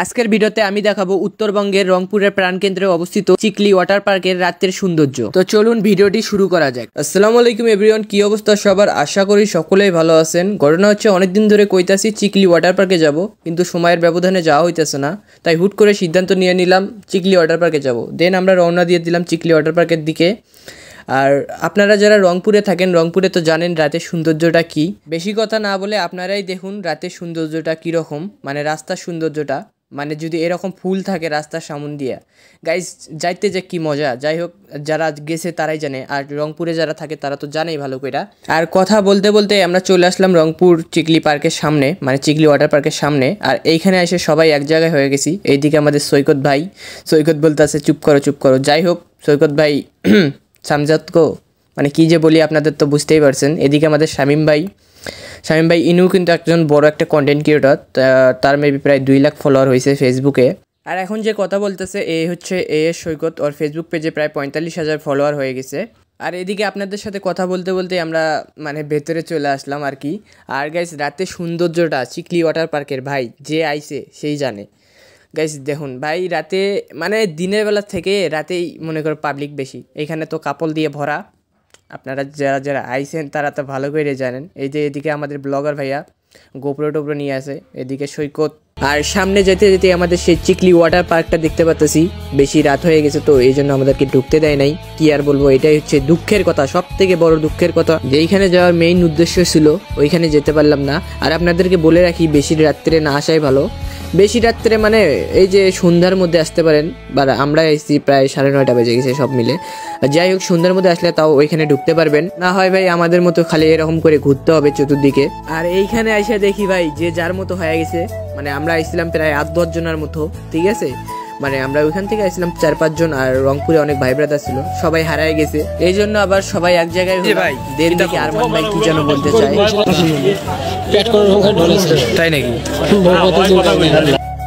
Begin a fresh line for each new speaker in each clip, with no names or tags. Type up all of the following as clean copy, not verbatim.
আজকের ভিডিওতে আমি দেখাবো উত্তরবঙ্গের রংপুরের প্রাণকেন্দ্রে অবস্থিত চিকলি ওয়াটার পার্কের রাতের সৌন্দর্য। তো চলুন ভিডিওটি শুরু করা যাক। আসসালামু আলাইকুম এভরিওয়ান, কি অবস্থা সবার? আশা করি সকলেই ভালো আছেন। ঘটনা হচ্ছে অনেকদিন ধরে কইতাছি চিকলি ওয়াটার পার্কে যাব, কিন্তু সময়ের ব্যবধানে যাওয়া হইতেছে না, তাই হুট করে সিদ্ধান্ত নিয়ে নিলাম চিকলি ওয়াটার পার্কে যাব। দেন আমরা রওনা দিয়ে দিলাম চিকলি ওয়াটার পার্কের দিকে। আর আপনারা যারা রংপুরে থাকেন, রংপুরে তো জানেন রাতের সৌন্দর্যটা কি। বেশি কথা না বলে আপনারাই দেখুন রাতের সৌন্দর্যটা কীরকম, মানে রাস্তার সৌন্দর্যটা, মানে যদি এরকম ফুল থাকে রাস্তার সামন দিয়া গাইজ যাইতে যে কি মজা। যাই হোক, যারা গেছে তারাই জানে, আর রংপুরে যারা থাকে তারা তো জানেই ভালো করে। আর কথা বলতে বলতে আমরা চলে আসলাম রংপুর চিকলি পার্কের সামনে, মানে চিকলি ওয়াটার পার্কের সামনে। আর এইখানে এসে সবাই এক জায়গায় হয়ে গেছি। এইদিকে আমাদের সৈকত ভাই, সৈকত বলতে আছে চুপ করো চুপ করো। যাই হোক সৈকত ভাই সামজাতকো, মানে কী যে বলি আপনাদের তো বুঝতেই পারছেন। এদিকে আমাদের শামীম ভাই ইনু কিন্তু একজন বড় একটা কন্টেন্ট ক্রিয়েটর, তার মেবি প্রায় 2 লাখ ফলোয়ার হয়েছে ফেসবুকে। আর এখন যে কথা বলতেছে হচ্ছে এস সৈকত, ওর ফেসবুক পেজে প্রায় 45,000 ফলোয়ার হয়ে গেছে। আর এদিকে আপনাদের সাথে কথা বলতে বলতে আমরা মানে ভেতরে চলে আসলাম আর কি। আর গাইস রাতে সৌন্দর্যটা চিকলি ওয়াটার পার্কের ভাই যে আইছে সেই জানে। গাইস দেখুন ভাই, রাতে মানে দিনের বেলা থেকে রাতেই মনে করো পাবলিক বেশি। এখানে তো কাপল দিয়ে ভরা, আপনারা যারা যারা আইসেন তারা তো ভালো করে জানেন। এই যে এদিকে আমাদের ব্লগার ভাইয়া গোপ্রো টোপ্রো নিয়ে আসে, এদিকে সৈকত। আর সামনে যেতে যেতে আমাদের সেই চিকলি ওয়াটার পার্কটা দেখতে পাচ্ছি। বেশি রাত হয়ে গেছে তো এই জন্য আমাদেরকে ঢুকতে দেয় নাই। কি আর বলবো, এটাই হচ্ছে দুঃখের কথা, সব থেকে বড় দুঃখের কথা। যেইখানে যাওয়ার মেইন উদ্দেশ্য ছিল ওইখানে যেতে পারলাম না। আর আপনাদেরকে বলে রাখি, বেশি রাত্রে না আসাই ভালো। বেশি রাত্রে মানে এই যে সন্ধ্যার মধ্যে আসতে পারেন, বা আমরা এসেছি প্রায় 9:30 বেজে গেছে সব মিলে। যাই হোক, সন্ধ্যার মধ্যে আসলে তাও ওইখানে ঢুকতে পারবেন, না হয় ভাই আমাদের মতো খালি এরকম করে ঘুরতে হবে চতুর্দিকে। আর এইখানে এসে দেখি ভাই যে যার মতো হয়ে গেছে, মানে আমরা আসছিলাম প্রায় 8-10 জনের মতো, ঠিক আছে। মানে আমরা ওইখান থেকে আসছিলাম 4-5 জন, আর রংপুরে অনেক ভাই ব্রাদার ছিল, সবাই হারায় গেছে। এই জন্য আবার সবাই এক জায়গায় ভাই। দেন দেখি আরমান ভাই কি যেন বলতে চায়। তাই নাকি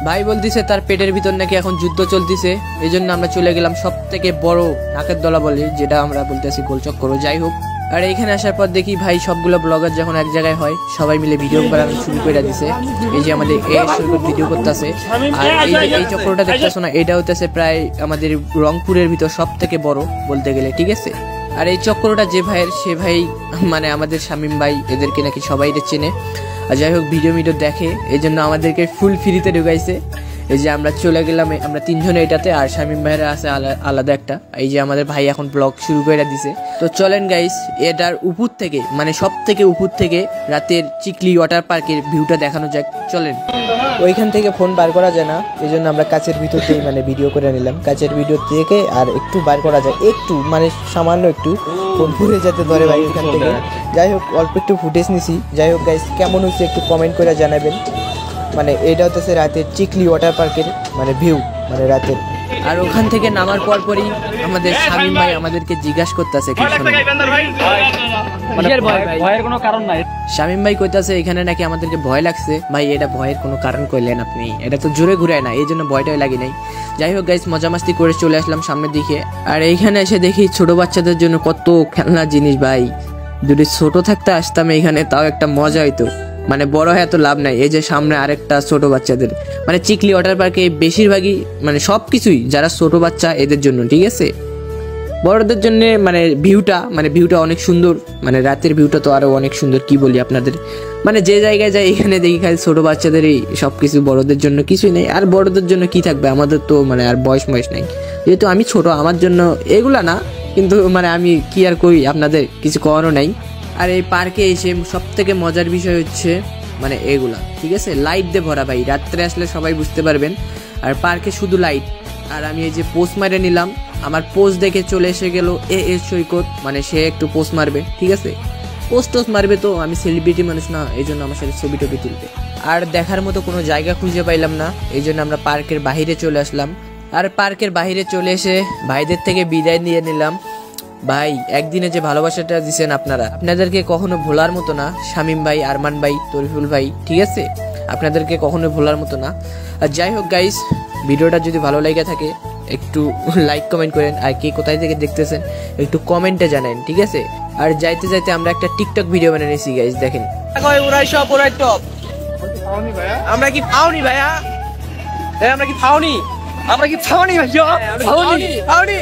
ভাই বলতেছে তার পেটের ভিতর নাকি এখন যুদ্ধ চলতেছে, এই জন্য আমরা চলে গেলাম সব থেকে বড় নাকের দলা বলে, যেটা আমরা বলতেছি গোলচক্কর। যাই হোক, আর এইখানে আসার পর দেখি ভাই সবগুলো ব্লগার যখন এক জায়গায় হয় সবাই মিলে ভিডিও করানো শুরু করে দিছে। এই যে আমাদের ভিডিও করতেছে। আর এই চক্রটা দেখতেছো না, এটা হইতেছে প্রায় আমাদের রংপুরের ভিতর সব থেকে বড় বলতে গেলে, ঠিক আছে। আর এই চক্রটা যে ভাইয়ের, সে ভাই মানে আমাদের শামীম ভাই, এদেরকে নাকি সবাই চেনে। আর যাই হোক, ভিডিও দেখে, এই জন্য আমাদেরকে ফুল ফ্রিতে ঢুকাইছে। এই যে আমরা চলে গেলাম, আমরা 3 জন এটাতে, আর শামীম ভাইয়েরা আছে আলাদা একটা। এই যে আমাদের ভাই এখন ব্লগ শুরু করে দিছে। তো চলেন গাইস, এটার উপর থেকে, মানে সব থেকে উপর থেকে রাতের চিকলি ওয়াটার পার্কের ভিউটা দেখানো যাক, চলেন। ওইখান থেকে ফোন বার করা যায় না, এই জন্য আমরা কাছের ভিতর থেকে মানে ভিডিও করে নিলাম। কাছের ভিডিও থেকে আর একটু বার করা যায়, একটু মানে সামান্য একটু, ফোন পুড়ে যেতে ধরে ভাই ওইখান থেকে। যাই হোক, অল্প একটু ফুটেজ নিছি। যাই হোক গাইস, কেমন হচ্ছে একটু কমেন্ট করে জানাবেন। মানে এটা হচ্ছে রাতের চিকলি ওয়াটার পার্কের মানে ভিউ, মানে রাতের। আর ওখান থেকে নামার পরই আমাদের শামীম ভাই আমাদেরকে জিজ্ঞাসা করতেছে, শামীম ভাই কইতাছে এখানে নাকি আমাদেরকে ভয় লাগছে। ভাই এটা ভয়ের কোনো কারণ কইলেন আপনি? এটা তো জোরে ঘুরায় না, এই জন্য ভয়টাই লাগে নাই। যাই হোক গাইস, মজা মাস্তি করে চলে আসলাম সামনের দিকে। আর এইখানে এসে দেখি ছোট বাচ্চাদের জন্য কত খেলনা জিনিস। ভাই যদি ছোট থাকতে আসতাম এখানে তাও একটা মজা হইতো, মানে বড় হয়ে এত লাভ নাই। এই যে সামনে আরেকটা ছোট বাচ্চাদের, মানে চিকলি ওয়াটার পার্কে বেশিরভাগই মানে সব কিছুই যারা ছোট বাচ্চা এদের জন্য, ঠিক আছে। বড়দের জন্য মানে ভিউটা অনেক সুন্দর, মানে রাতের ভিউটা তো আরো অনেক সুন্দর। কি বলি আপনাদের, মানে যে জায়গায় যাই এখানে দেখি খালি ছোট বাচ্চাদেরই সবকিছু, বড়দের জন্য কিছুই নেই। আর বড়দের জন্য কি থাকবে, আমাদের তো মানে আর বয়স নাই। যেহেতু আমি ছোট, আমার জন্য এগুলা না, কিন্তু মানে আমি কি আর করি, আপনাদের কিছু করারও নাই। আর এই পার্কে এসে সব থেকে মজার বিষয় হচ্ছে মানে এগুলা, ঠিক আছে, লাইট দিয়ে ভরা ভাই। রাত্রে আসলে সবাই বুঝতে পারবেন। আর পার্কে শুধু লাইট। আর আমি এই যে পোস্ট মারে নিলাম, আমার পোস্ট দেখে চলে এসে গেল এস সৈকত, মানে সে একটু পোস্ট মারবে, ঠিক আছে। পোস্ট মারবে তো, আমি সেলিব্রিটি মানুষ না, এই জন্য আমার সাথে ছবি টবি তুলবে। আর দেখার মতো কোনো জায়গা খুঁজে পাইলাম না, এই জন্য আমরা পার্কের বাহিরে চলে আসলাম। আর পার্কের বাহিরে চলে এসে ভাইদের থেকে বিদায় নিয়ে নিলাম। ভাই একদিনে যে ভালোবাসাটা দিচ্ছেন আপনারা, আপনাদেরকে কখনো ভোলার মতো না। শামীম ভাই, আরমান ভাই, তরিফুল ভাই, ঠিক আছে, আপনাদেরকে কখনো ভোলার মতো না। আর যাই হোক গাইস, ভিডিওটা যদি ভালো লেগে থাকে একটু লাইক কমেন্ট করেন। আর কে কোথায় থেকে দেখতেছেন একটু কমেন্টে জানান, ঠিক আছে। আর যাইতে যাইতে আমরা একটা টিকটক ভিডিও বানিয়ে নিয়েছি গাইস, দেখেন। আমরা কি পাওনি ভাইয়া?
আমরা কি খাওনি ভাইয়া? খাওনি।